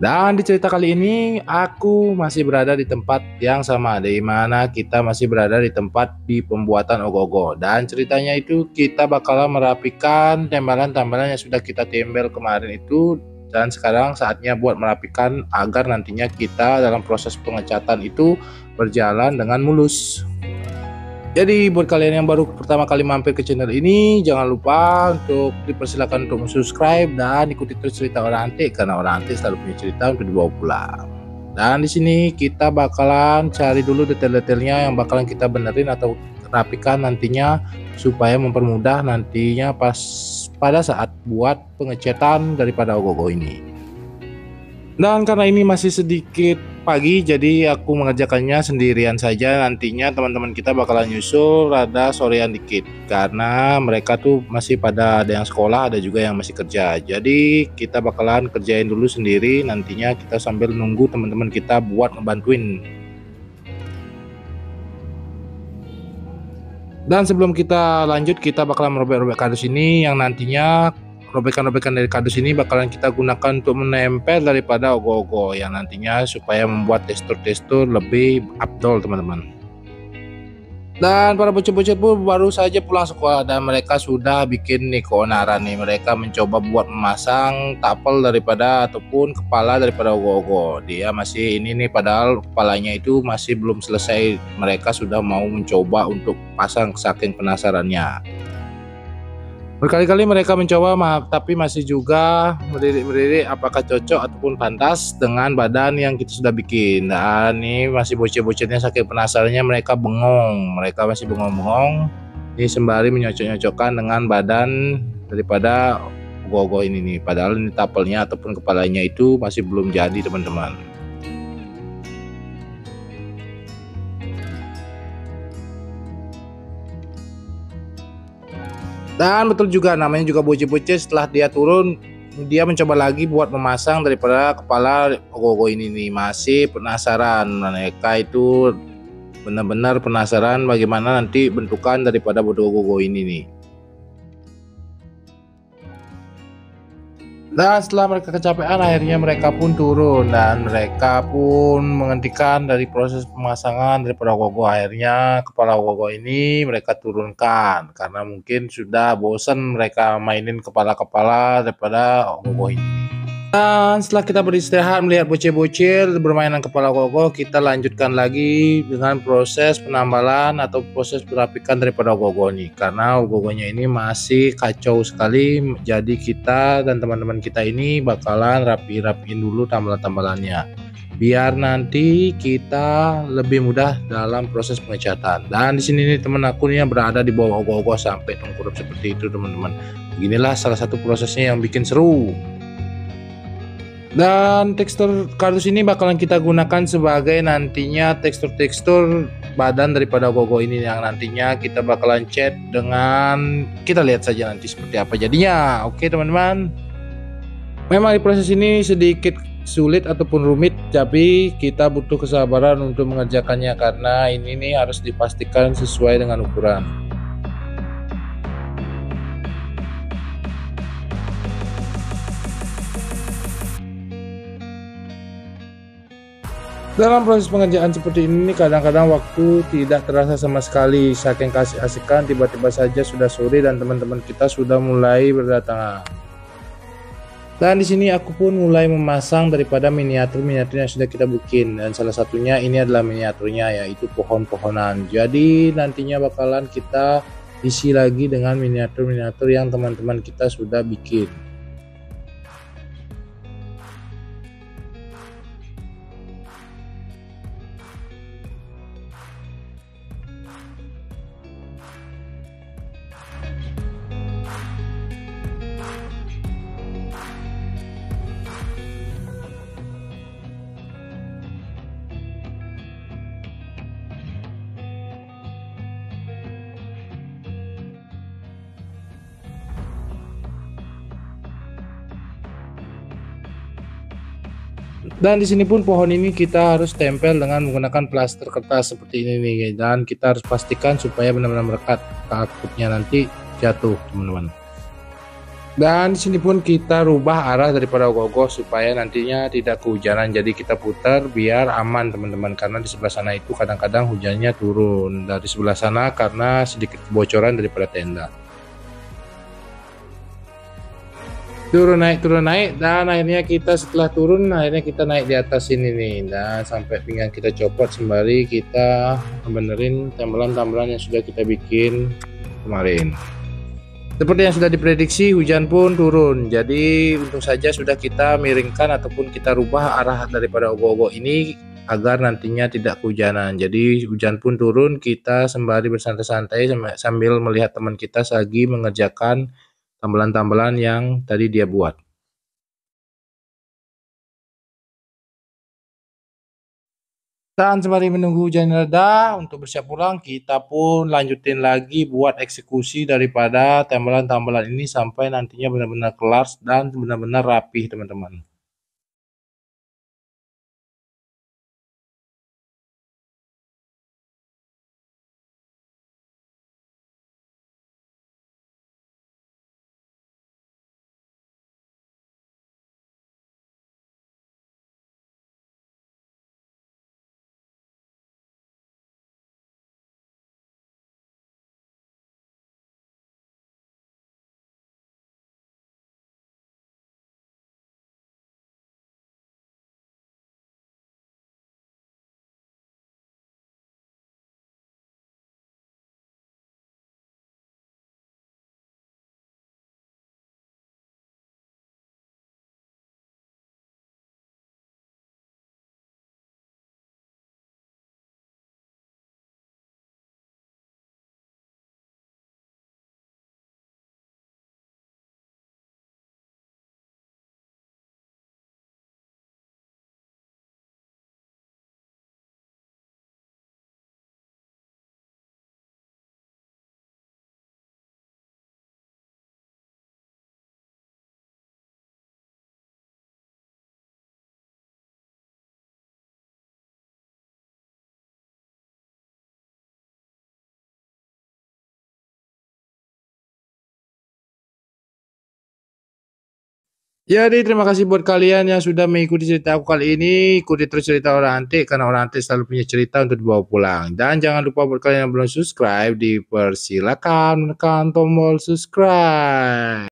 Dan di cerita kali ini aku masih berada di tempat yang sama, di mana kita masih berada di tempat di pembuatan ogoh-ogoh. Dan ceritanya itu kita bakalan merapikan tembalan-tembalan yang sudah kita tembel kemarin itu, dan sekarang saatnya buat merapikan agar nantinya kita dalam proses pengecatan itu berjalan dengan mulus. Jadi buat kalian yang baru pertama kali mampir ke channel ini, jangan lupa untuk dipersilakan untuk subscribe dan ikuti terus cerita orang antik, karena orang antik selalu punya cerita untuk dibawa pulang. Dan di sini kita bakalan cari dulu detail-detailnya yang bakalan kita benerin atau rapikan nantinya, supaya mempermudah nantinya pas pada saat buat pengecatan daripada ogoh-ogoh ini. Dan karena ini masih sedikit pagi, jadi aku mengerjakannya sendirian saja. Nantinya teman-teman kita bakalan nyusul rada sorean dikit, karena mereka tuh masih pada ada yang sekolah, ada juga yang masih kerja. Jadi kita bakalan kerjain dulu sendiri, nantinya kita sambil nunggu teman-teman kita buat ngebantuin. Dan sebelum kita lanjut, kita bakalan merobek-robek kardus ini, yang nantinya robekan-robekan dari kardus ini bakalan kita gunakan untuk menempel daripada ogoh-ogoh, yang nantinya supaya membuat tekstur-tekstur lebih afdol teman-teman. Dan para bocil-bocil pun baru saja pulang sekolah, dan mereka sudah bikin nih keonaran nih. Mereka mencoba buat memasang tapel daripada ataupun kepala daripada ogoh-ogoh. Dia masih ini nih, padahal kepalanya itu masih belum selesai. Mereka sudah mau mencoba untuk pasang saking penasarannya. Berkali-kali mereka mencoba, tapi masih juga melirik-melirik apakah cocok ataupun pantas dengan badan yang kita sudah bikin. Dan ini masih bocil-bocilnya saking penasarannya, mereka bengong. Mereka masih bengong-bengong. Ini sembari menyocok-nyocokkan dengan badan daripada ogoh-ogoh ini nih. Padahal ini tapelnya ataupun kepalanya itu masih belum jadi teman-teman. Dan betul juga, namanya juga bocil-bocil, setelah dia turun dia mencoba lagi buat memasang daripada kepala ogoh-ogoh ini nih. Masih penasaran, mereka itu benar-benar penasaran bagaimana nanti bentukan daripada ogoh-ogoh ini nih. Dan setelah mereka kecapean, akhirnya mereka pun turun, dan mereka pun menghentikan dari proses pemasangan daripada ogoh-ogoh. Akhirnya kepala ogoh-ogoh ini mereka turunkan, karena mungkin sudah bosan mereka mainin kepala-kepala daripada ogoh-ogoh ini. Dan setelah kita beristirahat melihat bocil-bocil bermainan kepala ogoh-ogoh, kita lanjutkan lagi dengan proses penambalan atau proses perapikan daripada ogoh-ogoh ini, karena ogoh-ogohnya ini masih kacau sekali. Jadi kita dan teman-teman kita ini bakalan rapiin dulu tambalan-tambalannya, biar nanti kita lebih mudah dalam proses pengecatan. Dan di sini nih teman aku nih yang berada di bawah ogoh-ogoh sampai tengkurap seperti itu teman-teman. Beginilah salah satu prosesnya yang bikin seru. Dan tekstur kardus ini bakalan kita gunakan sebagai nantinya tekstur-tekstur badan daripada ogoh-ogoh ini, yang nantinya kita bakalan cat dengan, kita lihat saja nanti seperti apa jadinya. Oke teman-teman, memang di proses ini sedikit sulit ataupun rumit, tapi kita butuh kesabaran untuk mengerjakannya, karena ini nih harus dipastikan sesuai dengan ukuran. Dalam proses pengerjaan seperti ini kadang-kadang waktu tidak terasa sama sekali, saking kasih asikan tiba-tiba saja sudah sore dan teman-teman kita sudah mulai berdatangan. Dan di sini aku pun mulai memasang daripada miniatur-miniatur yang sudah kita bikin, dan salah satunya ini adalah miniaturnya, yaitu pohon-pohonan. Jadi nantinya bakalan kita isi lagi dengan miniatur-miniatur yang teman-teman kita sudah bikin. Dan di sini pun pohon ini kita harus tempel dengan menggunakan plaster kertas seperti ini nih, dan kita harus pastikan supaya benar-benar melekat, takutnya nanti jatuh teman-teman. Dan di sini pun kita rubah arah daripada ogoh-ogoh supaya nantinya tidak kehujanan. Jadi kita putar biar aman teman-teman, karena di sebelah sana itu kadang-kadang hujannya turun dari sebelah sana karena sedikit kebocoran daripada tenda. Turun naik, dan akhirnya kita setelah turun akhirnya kita naik di atas sini nih, dan sampai pinggang kita copot sembari kita benerin tambelan-tambelan yang sudah kita bikin kemarin. Seperti yang sudah diprediksi, hujan pun turun. Jadi untung saja sudah kita miringkan ataupun kita rubah arah daripada ogoh-ogoh ini agar nantinya tidak kehujanan. Jadi hujan pun turun, kita sembari bersantai-santai sambil melihat teman kita lagi mengerjakan tambelan-tambelan yang tadi dia buat. Dan sembari menunggu hujan reda untuk bersiap pulang, kita pun lanjutin lagi buat eksekusi daripada tambelan-tambelan ini sampai nantinya benar-benar kelar dan benar-benar rapih, teman-teman. Jadi terima kasih buat kalian yang sudah mengikuti cerita aku kali ini. Ikuti terus cerita orang antik karena orang antik selalu punya cerita untuk dibawa pulang. Dan jangan lupa buat kalian yang belum subscribe, dipersilakan menekan tombol subscribe.